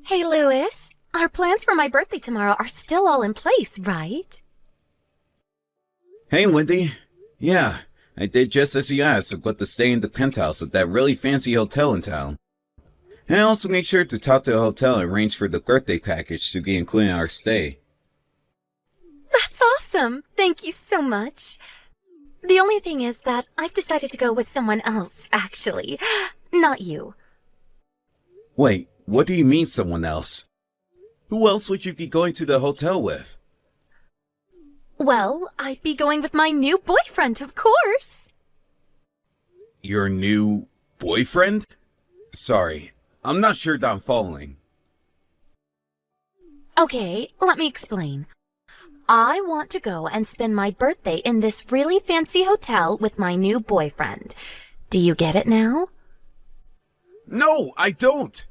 Hey, Louis. Our plans for my birthday tomorrow are still all in place, right? Hey, Wendy. Yeah, I did just as you asked. I've got to stay in the penthouse of that really fancy hotel in town. And I also made sure to talk to the hotel and arrange for the birthday package to be included in our stay. That's awesome. Thank you so much. The only thing is that I've decided to go with someone else, actually. Not you. Wait, what do you mean someone else? Who else would you be going to the hotel with? Well, I'd be going with my new boyfriend, of course. Your new boyfriend? Sorry, I'm not sure that I'm following. Okay, let me explain. I want to go and spend my birthday in this really fancy hotel with my new boyfriend. Do you get it now? No, I don't!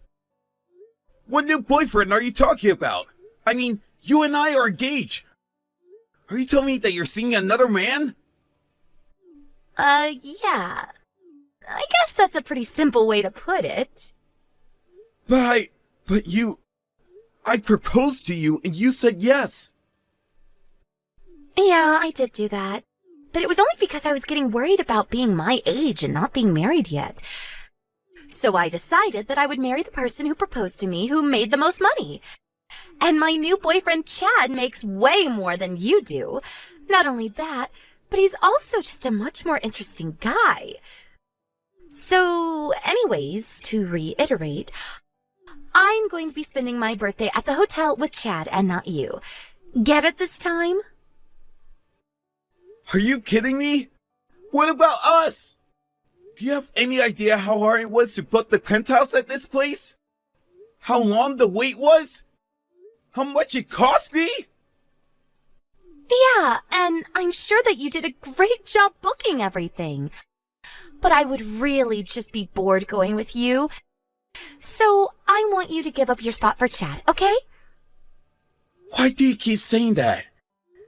What new boyfriend are you talking about? I mean, you and I are engaged. Are you telling me that you're seeing another man? Yeah. I guess that's a pretty simple way to put it. I proposed to you and you said yes. Yeah, I did do that. But it was only because I was getting worried about being my age and not being married yet. So I decided that I would marry the person who proposed to me who made the most money. And my new boyfriend Chad makes way more than you do. Not only that, but he's also just a much more interesting guy. So, anyways, to reiterate, I'm going to be spending my birthday at the hotel with Chad and not you. Get it this time? Are you kidding me? What about us? Do you have any idea how hard it was to book the penthouse at this place? How long the wait was? How much it cost me? Yeah, and I'm sure that you did a great job booking everything. But I would really just be bored going with you. So I want you to give up your spot for Chad, okay? Why do you keep saying that?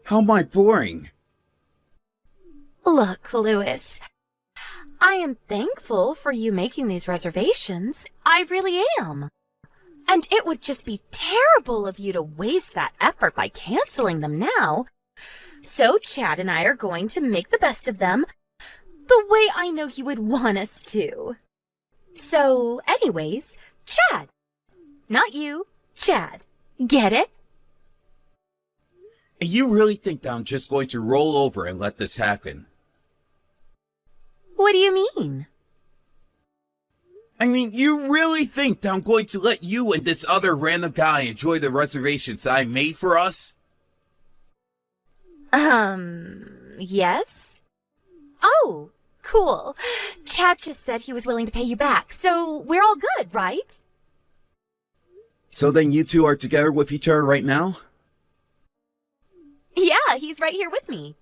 How am I boring? Look, Louis, I am thankful for you making these reservations. I really am. And it would just be terrible of you to waste that effort by canceling them now. So Chad and I are going to make the best of them, the way I know you would want us to. So, anyways, Chad. Not you, Chad. Get it? And you really think that I'm just going to roll over and let this happen? What do you mean? I mean, you really think that I'm going to let you and this other random guy enjoy the reservations that I made for us? Yes? Oh, cool. Chad just said he was willing to pay you back, so we're all good, right? So then you two are together with each other right now? Yeah, he's right here with me.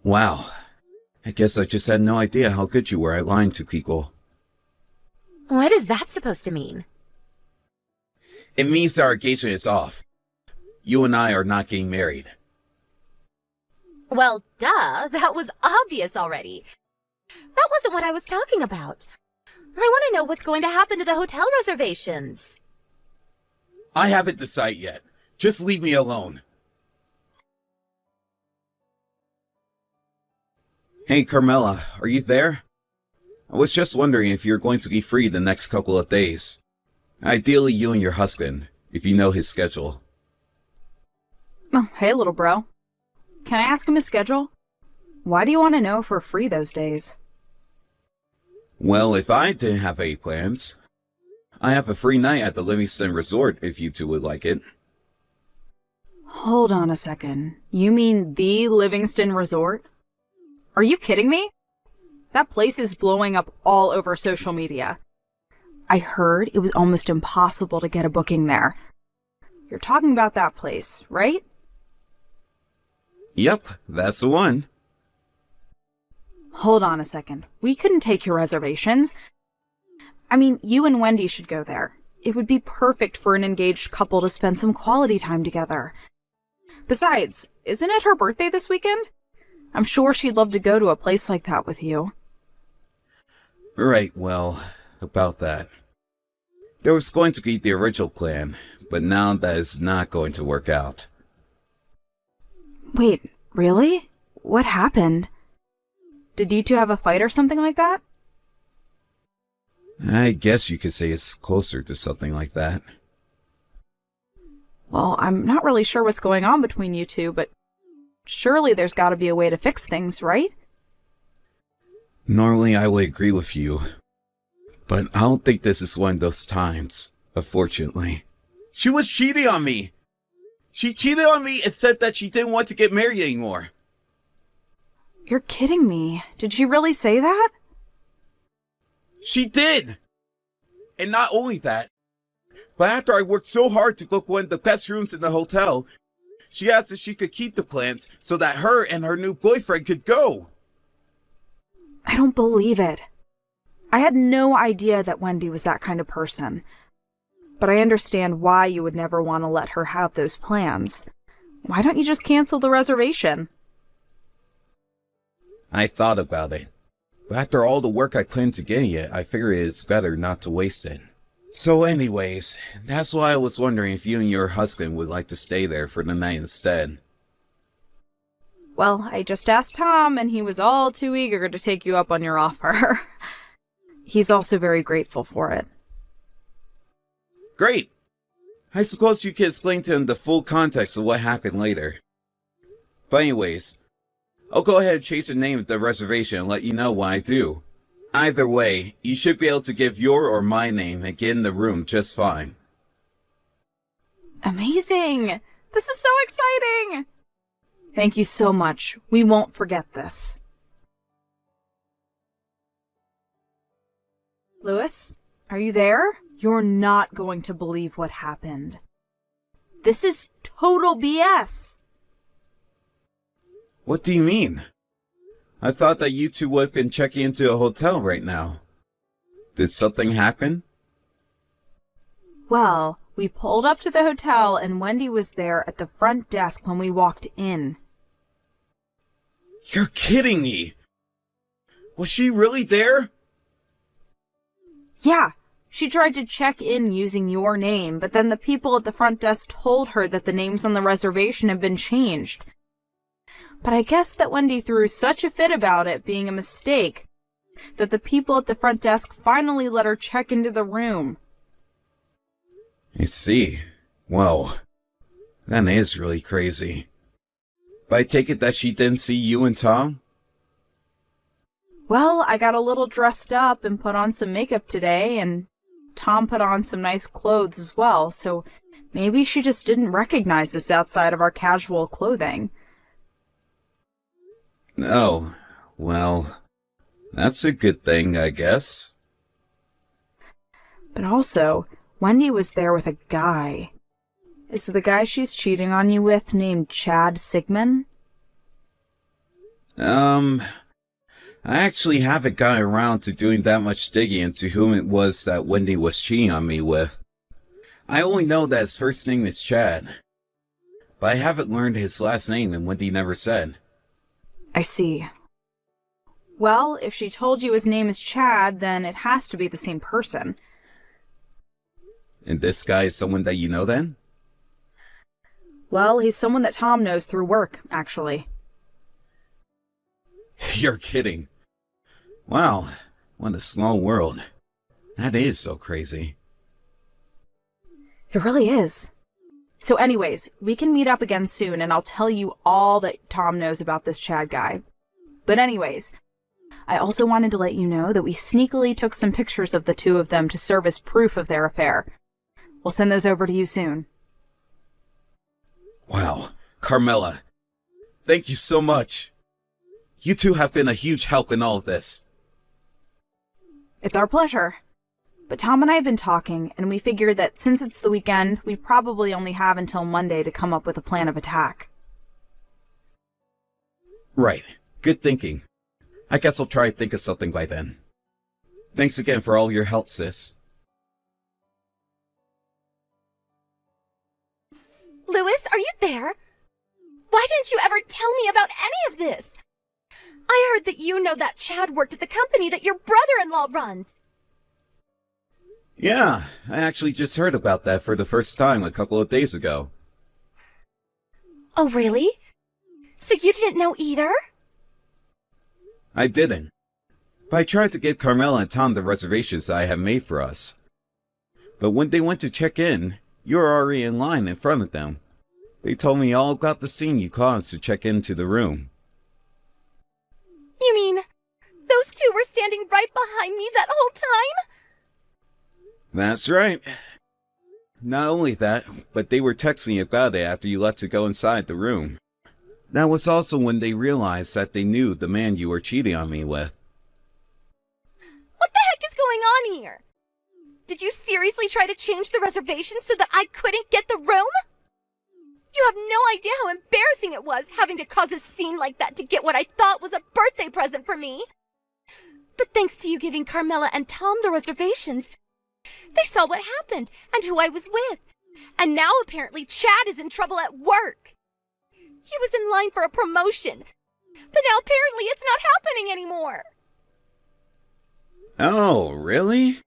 Wow. I guess I just had no idea how good you were at lying to people. What is that supposed to mean? It means that our engagement is off. You and I are not getting married. Well, duh, that was obvious already. That wasn't what I was talking about. I want to know what's going to happen to the hotel reservations. I haven't decided yet. Just leave me alone. Hey, Carmela, are you there? I was just wondering if you're going to be free the next couple of days. Ideally, you and your husband, if you know his schedule. Oh, hey, little bro. Can I ask him his schedule? Why do you want to know if we're free those days? Well, if I didn't have any plans, I have a free night at the Livingston Resort if you two would like it. Hold on a second. You mean the Livingston Resort? Are you kidding me? That place is blowing up all over social media. I heard it was almost impossible to get a booking there. You're talking about that place, right? Yep, that's the one. Hold on a second. We couldn't take your reservations. I mean, you and Wendy should go there. It would be perfect for an engaged couple to spend some quality time together. Besides, isn't it her birthday this weekend? I'm sure she'd love to go to a place like that with you. Right, well, about that. There was going to be the original plan, but now that is not going to work out. Wait, really? What happened? Did you two have a fight or something like that? I guess you could say it's closer to something like that. Well, I'm not really sure what's going on between you two, but surely there's got to be a way to fix things, right? Normally I would agree with you, but I don't think this is one of those times, unfortunately. She was cheating on me! She cheated on me and said that she didn't want to get married anymore. You're kidding me. Did she really say that? She did! And not only that, but after I worked so hard to book one of the best rooms in the hotel, she asked if she could keep the plans so that her and her new boyfriend could go. I don't believe it. I had no idea that Wendy was that kind of person. But I understand why you would never want to let her have those plans. Why don't you just cancel the reservation? I thought about it. But after all the work I put into getting it, I figured it's better not to waste it. So anyways, that's why I was wondering if you and your husband would like to stay there for the night instead. Well, I just asked Tom, and he was all too eager to take you up on your offer. He's also very grateful for it. Great! I suppose you can explain to him the full context of what happened later. But anyways, I'll go ahead and change the name of the reservation and let you know when I do. Either way, you should be able to give your or my name and get in the room just fine. Amazing! This is so exciting! Thank you so much. We won't forget this. Lewis, are you there? You're not going to believe what happened. This is total BS. What do you mean? I thought that you two would have been checking into a hotel right now. Did something happen? Well, we pulled up to the hotel and Wendy was there at the front desk when we walked in. You're kidding me! Was she really there? Yeah, she tried to check in using your name, but then the people at the front desk told her that the names on the reservation had been changed. But I guess that Wendy threw such a fit about it being a mistake that the people at the front desk finally let her check into the room. I see. Well, that is really crazy. But I take it that she didn't see you and Tom? Well, I got a little dressed up and put on some makeup today, and Tom put on some nice clothes as well, so maybe she just didn't recognize us outside of our casual clothing. Oh, well, that's a good thing, I guess. But also, Wendy was there with a guy. Is the guy she's cheating on you with named Chad Sigmund? I actually haven't gotten around to doing that much digging into whom it was that Wendy was cheating on me with. I only know that his first name is Chad, but I haven't learned his last name and Wendy never said. I see. Well, if she told you his name is Chad, then it has to be the same person. And this guy is someone that you know then? Well, he's someone that Tom knows through work, actually. You're kidding. Wow, what a small world. That is so crazy. It really is. So anyways, we can meet up again soon and I'll tell you all that Tom knows about this Chad guy. But anyways, I also wanted to let you know that we sneakily took some pictures of the two of them to serve as proof of their affair. We'll send those over to you soon. Wow, Carmela, thank you so much. You two have been a huge help in all of this. It's our pleasure. But Tom and I have been talking, and we figured that since it's the weekend, we probably only have until Monday to come up with a plan of attack. Right. Good thinking. I guess I'll try to think of something by then. Thanks again for all your help, sis. Louis, are you there? Why didn't you ever tell me about any of this? I heard that you know that Chad worked at the company that your brother-in-law runs. Yeah, I actually just heard about that for the first time a couple of days ago. Oh, really? So you didn't know either? I didn't. But I tried to give Carmela and Tom the reservations that I had made for us. But when they went to check in, you were already in line in front of them. They told me all about the scene you caused to check into the room. You mean, those two were standing right behind me that whole time? That's right. Not only that, but they were texting about it after you left to go inside the room. That was also when they realized that they knew the man you were cheating on me with. What the heck is going on here? Did you seriously try to change the reservation so that I couldn't get the room? You have no idea how embarrassing it was having to cause a scene like that to get what I thought was a birthday present for me. But thanks to you giving Carmela and Tom the reservations, they saw what happened and who I was with. And now apparently Chad is in trouble at work. He was in line for a promotion, but now apparently it's not happening anymore. Oh, really?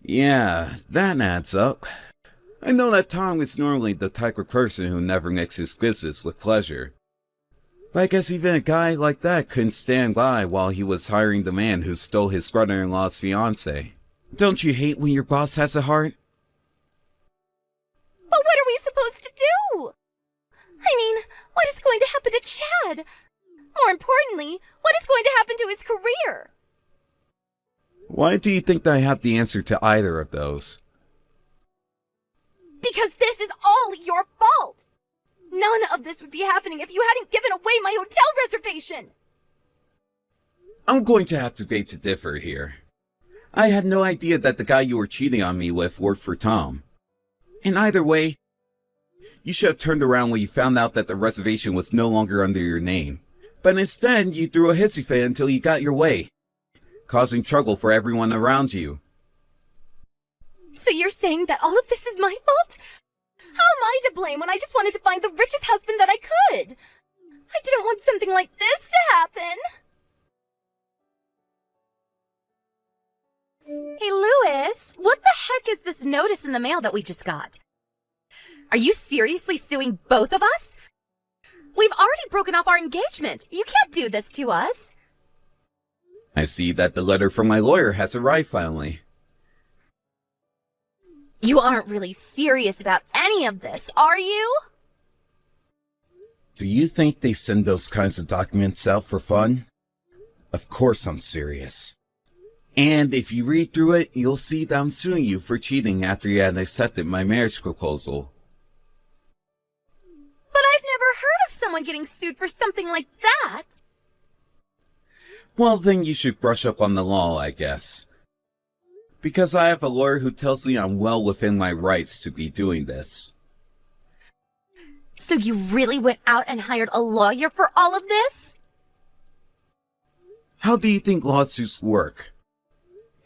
Yeah, that adds up. I know that Tom is normally the type of person who never mixes business with pleasure. But I guess even a guy like that couldn't stand by while he was hiring the man who stole his brother-in-law's fiancée. Don't you hate when your boss has a heart? But what are we supposed to do? I mean, what is going to happen to Chad? More importantly, what is going to happen to his career? Why do you think that I have the answer to either of those? Because this is all your fault! None of this would be happening if you hadn't given away my hotel reservation! I'm going to have to beg to differ here. I had no idea that the guy you were cheating on me with worked for Tom. In either way, you should have turned around when you found out that the reservation was no longer under your name. But instead, you threw a hissy fit until you got your way, causing trouble for everyone around you. So you're saying that all of this is my fault? How am I to blame when I just wanted to find the richest husband that I could? I didn't want something like this to happen. Hey, Louis, what the heck is this notice in the mail that we just got? Are you seriously suing both of us? We've already broken off our engagement. You can't do this to us. I see that the letter from my lawyer has arrived finally. You aren't really serious about any of this, are you? Do you think they send those kinds of documents out for fun? Of course I'm serious. And if you read through it, you'll see that I'm suing you for cheating after you had accepted my marriage proposal. But I've never heard of someone getting sued for something like that. Well, then you should brush up on the law, I guess. Because I have a lawyer who tells me I'm well within my rights to be doing this. So you really went out and hired a lawyer for all of this? How do you think lawsuits work?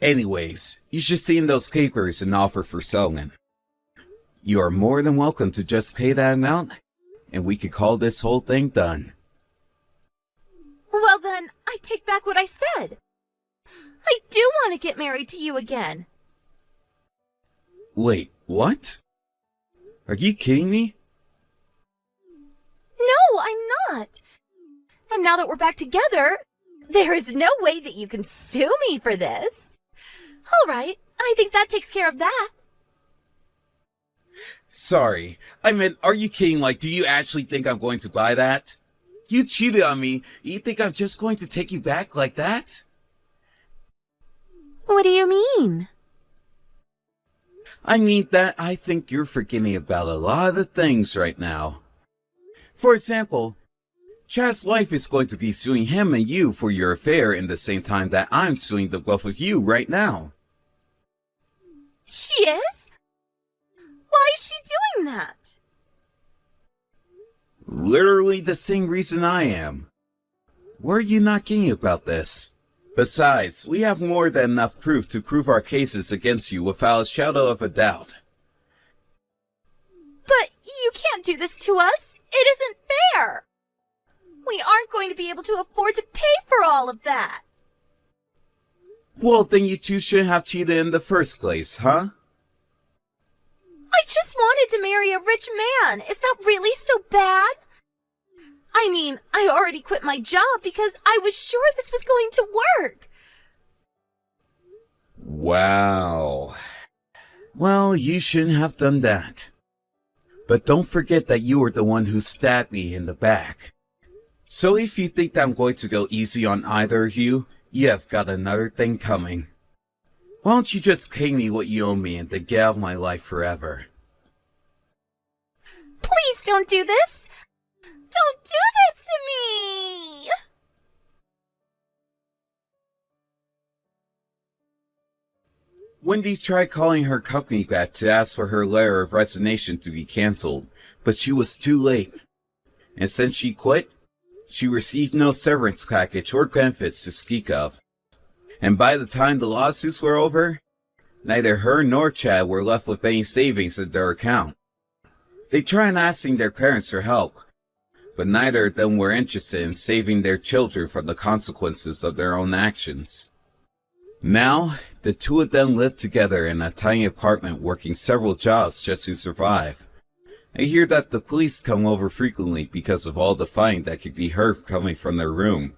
Anyways, you should see in those papers an offer for settlement. You are more than welcome to just pay that amount, and we could call this whole thing done. Well then, I take back what I said. I do want to get married to you again. Wait, what? Are you kidding me? No, I'm not. And now that we're back together, there is no way that you can sue me for this. All right, I think that takes care of that. Sorry, I meant, are you kidding? Like, do you actually think I'm going to buy that? You cheated on me. You think I'm just going to take you back like that? What do you mean? I mean that I think you're forgetting about a lot of things right now. For example, Chad's wife is going to be suing him and you for your affair in the same time that I'm suing the both of you right now. She is? Why is she doing that? Literally the same reason I am. Why are you not getting about this? Besides, we have more than enough proof to prove our cases against you without a shadow of a doubt. But you can't do this to us. It isn't fair. We aren't going to be able to afford to pay for all of that. Well, then you two shouldn't have cheated in the first place, huh? I just wanted to marry a rich man. Is that really so bad? I mean, I already quit my job because I was sure this was going to work. Wow. Well, you shouldn't have done that. But don't forget that you were the one who stabbed me in the back. So if you think that I'm going to go easy on either of you, you've got another thing coming. Why don't you just pay me what you owe me and then get out of my life forever? Please don't do this. Don't do this to me. Wendy tried calling her company back to ask for her letter of resignation to be cancelled, but she was too late. And since she quit, she received no severance package or benefits to speak of. And by the time the lawsuits were over, neither her nor Chad were left with any savings in their account. They tried asking their parents for help, but neither of them were interested in saving their children from the consequences of their own actions. Now, the two of them lived together in a tiny apartment working several jobs just to survive. I hear that the police come over frequently because of all the fighting that could be heard coming from their room.